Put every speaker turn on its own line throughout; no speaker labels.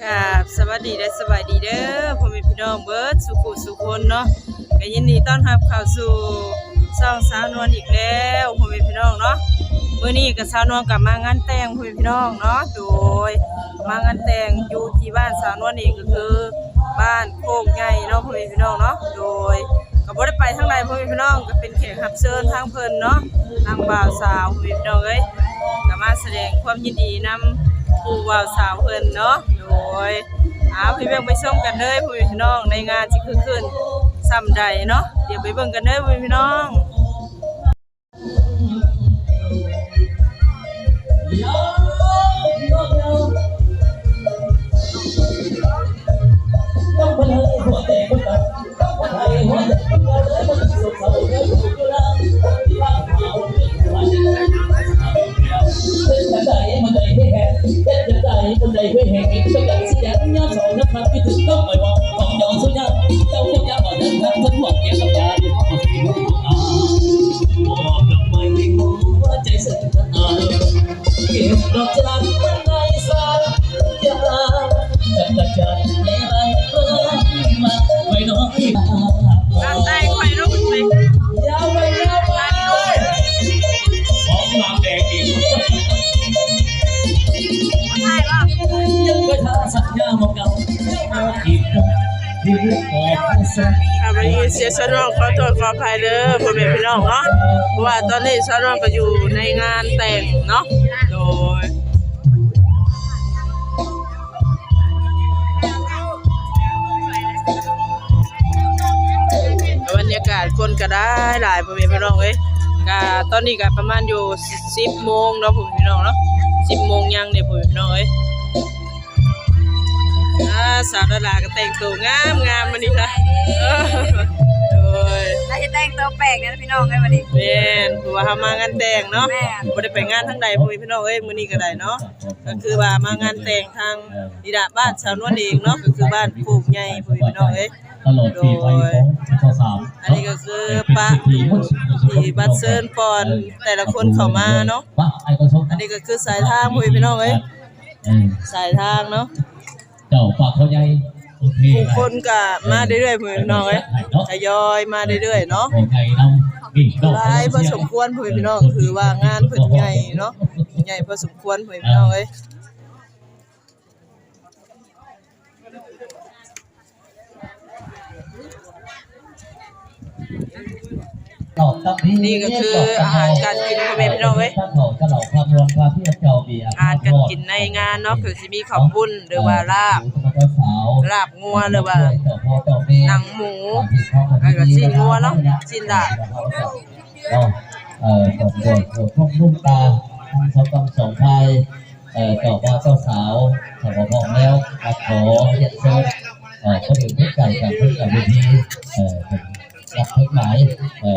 กับสวัสดีและสบายดีเด้อพ่อแม่พี่น้องเบิร์ดสุขุสุคนเนาะก็ยินดีต้อนรับเข้าสู่ช่องสาวนวลอีกแล้วพ่อแม่พี่น้องเนาะมื้อนี้ก็สาวนวลกลับมางานแต่งพ่อแม่พี่น้องเนาะโดยมางานแต่งอยู่ที่บ้านสาวนวลเองก็คือบ้านโคกใหญ่เนาะพ่อแม่พี่น้องเนาะโดยก็บ่ได้ไปทางใดพ่อแม่พี่น้องก็เป็นแขกรับเชิญทางเพิ่นเนาะทางบ่าวสาวพ่อแม่พี่น้องเอ้ยก็มาแสดงความยินดีนำผู้บ่าวสาวเพิ่นเนาะโดยพี่เบิ่งไปชมกันเลยพี่น้องในงานสิคือขึ้นซ้ำใดเนาะเดี๋ยวไปเบิ่งกันเลยพี่น้องวันนี้เสียสนองขอโทษขออภัยเด้อพ่อแม่พี่น้องเนาะเพราะว่าตอนนี้สนองก็อยู่ในงานแต่งเนาะโดยบรรยากาศคนก็ได้หลายพ่อแม่พี่น้องเอ้ยก็ตอนนี้ก็ประมาณอยู่10 โมงเนาะพ่อแม่พี่น้องเนาะ10 โมงยังเนี่ยพ่อแม่พี่น้องเอ้ยสาวดาราก็แต่งตัวงามมานี่ค่ะโดย
น่าจะแต่งตัวแปลกนะพี่น้องไงวันนี้
แม่นเพราะว่าเฮามางานแต่งเนาะบ่ได้ไปงานทางใดพ่อแม่พี่น้องเอ้ยมื้อนี้ก็ได้เนาะก็คือว่ามางานแต่งทางนิดาบ้านสาวนวลเองเนาะก็คือบ้านโคกใหญ่พ่อแม่พี่น้องเอ้ยโดยอันนี้ก็คือปะที่บัดเซิร์นปอนแต่ละคนเข้ามาเนาะอันนี้ก็คือสายทางพ่อแม่พี่น้องเอ้ยสายทางเนาะ
เจ้าปากเขาใหญ่
ผู้คนก็มาเรื่อยๆพี่น้องเอ้ยทยอยมาเรื่อยๆเนาะหลายพอสมควรพี่น้องคือว่างานเพิ่นใหญ่เนาะใหญ่พอสมควรพี่น้องเอ้ยนี่ก็คืออาหารการกินพ่อแม่พี่น้องเอ้ยอาหารการกินในงานเนาะคือสิมีข้าวปุ้นหรือว่าลาบงัวหรือว่าหนังหมูแล้วก็ชิ้นงัวเนาะชิ้นลาบ
พวกลูกตาทางสองไทยเจ้าบ่าวเจ้าสาวขอบอกแล้วขอเรียนเชิญคนอื่นที่ไก่กับเพื่อนวิธีรับเพิ่มหมาย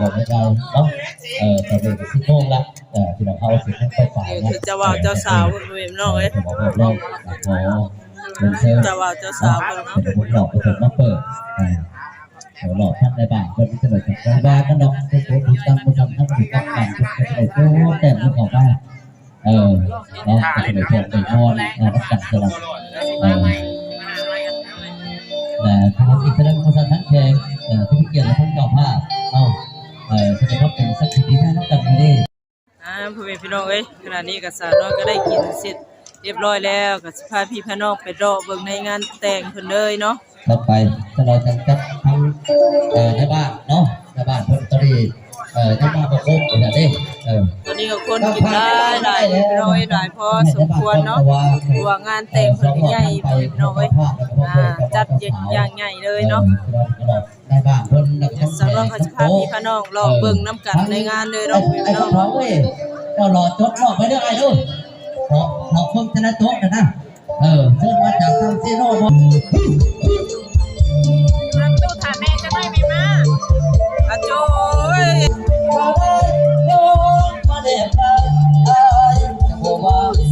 บอกให้เราเนาะแต่เป็นสิบโมงละที่เราเข้าสิบโมงไปฝ่ายนะ
คือเจ้าบ่าวเจ้าสาวคนเวมน้องเอ้ย
ขอบอกเราขอเรียนเชิญ
เจ้าบ่าวเจ้าสาวคนเนาะ
ผมหลอกไปถึงมาเปิดหลอกท่านในบ้านคนที่จะไปจากบ้านก็น้องทุกคนที่ตั้งผู้ทำทั้งที่ตั้งการทุกคนเลยก็แต่งของบ้านเราจะไปชมไปนอนรับจัดสลับแต่ทางอิสระมุสลิมทั้งแขกที่เกี่ยวกับทั้งเจ้าภาพจะได้รับเป็นสักทีที่น่ารักกันเลย
พ่อแม่พี่น้องเอ้ยขณะนี้ก็สาวน้อยก็ได้กินเสร็จเรียบร้อยแล้วก็สิพาพี่พาน้องไปรอเบิ่งในงานแต่งเพิ่นเลยเนาะ
ต่อไปจะเราจะจัดทั้งในบ้านเนาะในบ้านเพิ่นตรีจะมาประกบกันได้
ตอนนี้ก็คนกินได้หลายร้อยหลายพอสมควรเนาะว่างานแต่งเพิ่นใหญ่พี่น้องเอ้ยจัดอย่างใหญ่เลยเนาะ
ในบ้านเพิ่น
สำหรับสิพาพี่พาน้องรอเบิ่งนํกันในงานเลยเนาะพี่น้อง
เอ้ยก็รอจดรอไปเด้อไอ้ดูขอคนชนะโต๊ะนะเชิญมาจากทางซีโร่
รับตู้ถามแม่จะไม่มีมา
อาโจ้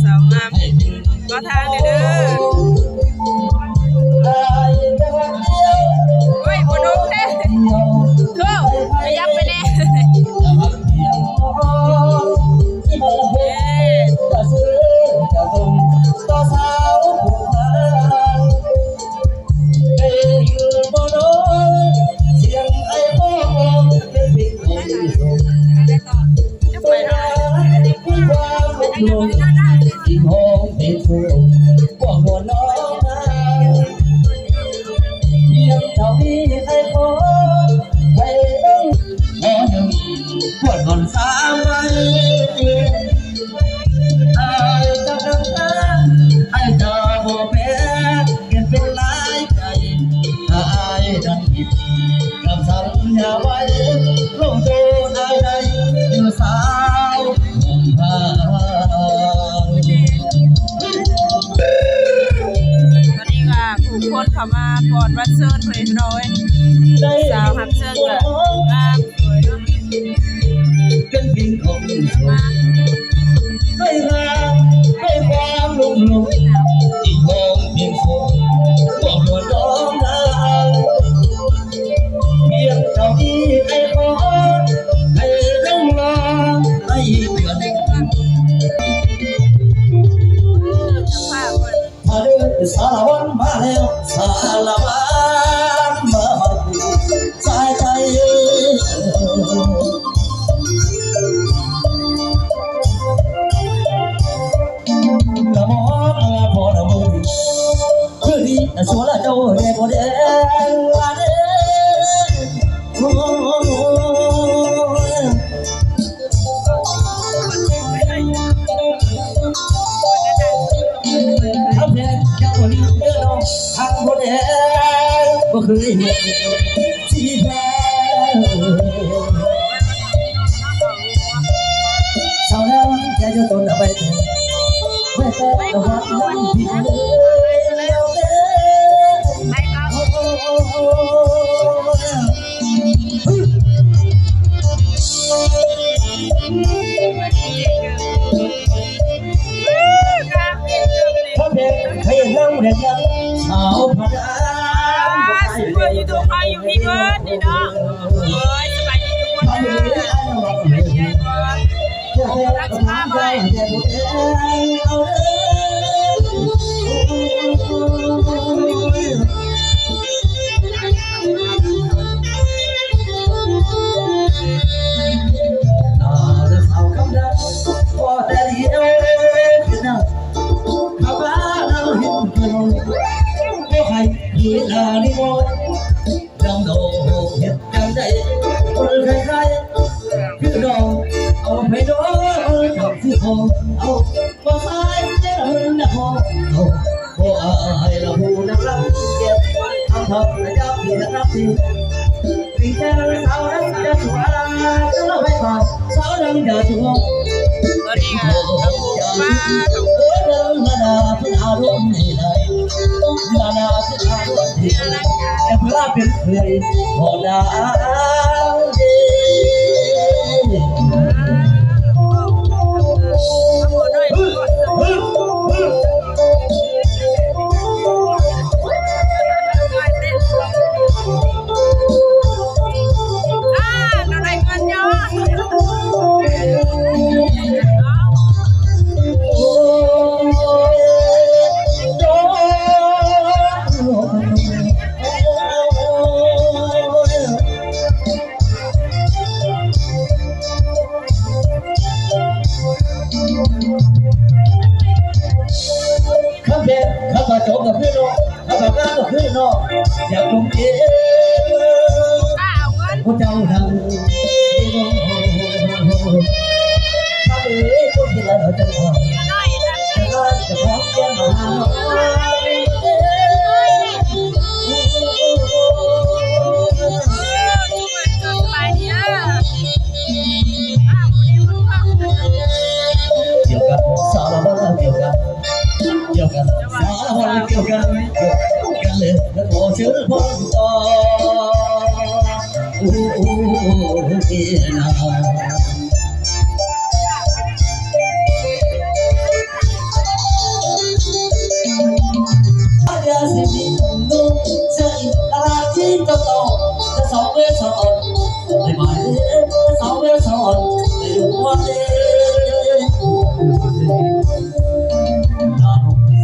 สาวงามก็ทางเด้อเฮ้ยบ่น้องแท้เด้อขยับไปแน่ คนเข้ามาปอนวัดเซิร์นเพื่อนน้อยสาวฮับเซิร์นก็งามสวยเนาะ
เป็นเพียงของให้รักให้ความลุ่มหลงอีกมองเพียงคนบอกว่าน้องนาเพียงเท่าที่ให้ขอให้นั่งรอให้เดือน มาเด้อสารวัตรมาแล้วสารวัตรมาสายใจละมอพอละมือคือดีแต่สัวละเจ้าเรียกว่าเด้มาเด้อทำแทนเจ้าคนนี้เด้อน้องทางคนเด้ก็เคยเห็นที่แท้สาวแล้วแกจะต้นเอาไปเถอะไม่แต่ละวันนั้นพี่เลยแล้วเด้ทำแทนให้เราเรียนยังสาวพระดา
สวยอยู่ตัวใครอยู่พี่เบิร์ดนี่เนาะโอ้ยสบายดีทุกคนนะสบายดีก่อนรักษาไปยืนอาลิโมดังโดเห็ดจังได้คนใครๆคือดองเอาไปโดนกับที่คอเอามาใส่เจ้าหน้าคอเอาโอ้ไอ้เราหูนักรักเก็บทำทำระยะที่นักรักที่ปีแก่สาวนั้นจะสวยจะเล่าให้ฟังสาวนั้นจะสวยตอนนี้ก็มาถูกเดินมาดาเพื่ออารมณ์ให้ได้มาดาเพื่ออารมณ์ให้ได้แต่เพื่อเป็นเคยพอดาเดข้าเด็กข้ามาโจกับพี่น้องข้ามาก้ากับพี่น้องอยากลงเอ๋พระเจ้าทำข้าเอ๋พวกที่เราจะทำจะพร้อมแก้มมาเกี่ยวกับสารวัตรเกี่ยวกับสารวัตรเกี่ยวกันเลยแล้วขอเชิญพ่อต่อโอ้เอ๋นาอย่าสิมีนุ่งเสื้ออินตลาดที่โตโตจะสองเวสอ่อนไม่มาเด้จะสองเวสอ่อนไม่รู้ว่าเด้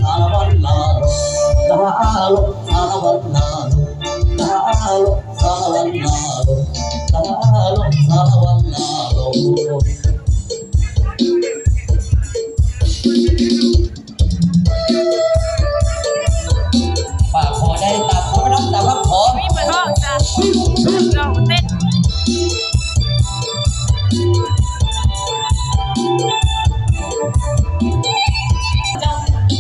สารวัตรลาลาลสารวัตรลาลาลสารวัตรลาลาลสารวัตรลาปากขอได้ตาขอไม่ต้องตาพักขอมีเปิดห้องจ้ะลองเต้น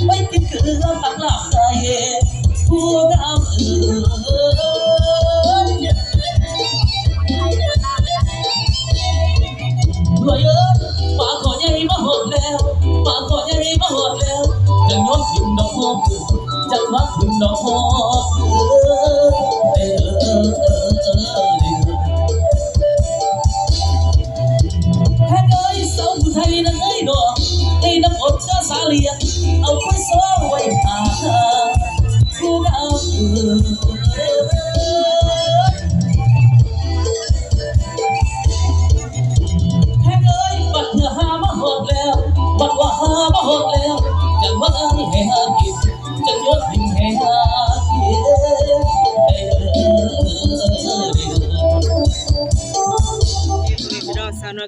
ไม่คิดคือตักหลับใจผู้งามรวยปากขอใหญ่มาหดแล้วปากขอใหญ่มาหดแล้วจะย้อนถึงดอกหอมจะควักถึงดอกหอม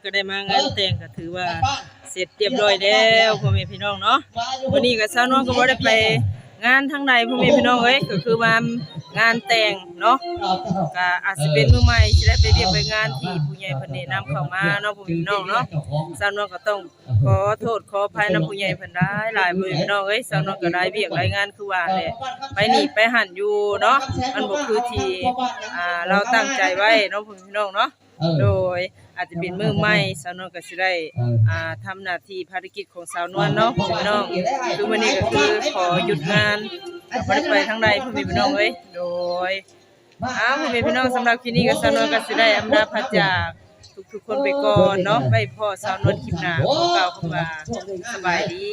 ก็ได้มางานแต่งก็ถือว่าเสร็จเรียบร้อยแล้วพ่อแม่พี่น้องเนาะวันนี้ก็สาวนวลก็บ่ได้ไปงานทางใดพ่อแม่พี่น้องเอ้ยก็คือว่างานแต่งเนาะก็อาจสิเป็นมื้อใหม่สิได้ไปเรียกไปงานที่ผู้ใหญ่เพิ่นแนะนำเข้ามาเนาะพ่อแม่พี่น้องเนาะสาวนวลก็ต้องขอโทษขออภัยนำผู้ใหญ่เพิ่นหลายพ่อแม่พี่น้องเอ้ยสาวนวลก็ได้เวียกรายงานคือว่าแหละไปนี่ไปหั่นอยู่เนาะมันบ่คือที่เราตั้งใจไว้เนาะพ่อแม่พี่น้องเนาะโดยอาจจะเป็นมื้อใหม่สาวนวลก็สิได้ทำหน้าที่ภารกิจของสาวนวลเนาะพี่น้องคือวันนี้ก็คือขอหยุดงานบ่ได้ไปทางใดพ่อแม่พี่น้องเอ้ยโดยพ่อแม่พี่น้องสำหรับคลิปนี้ก็สาวนวลก็สิได้อำลาพระจากทุกๆคนไปก่อนเนาะไว้พอสาวนวลคลิปหน้าขอกล่าวคำว่าสบายดี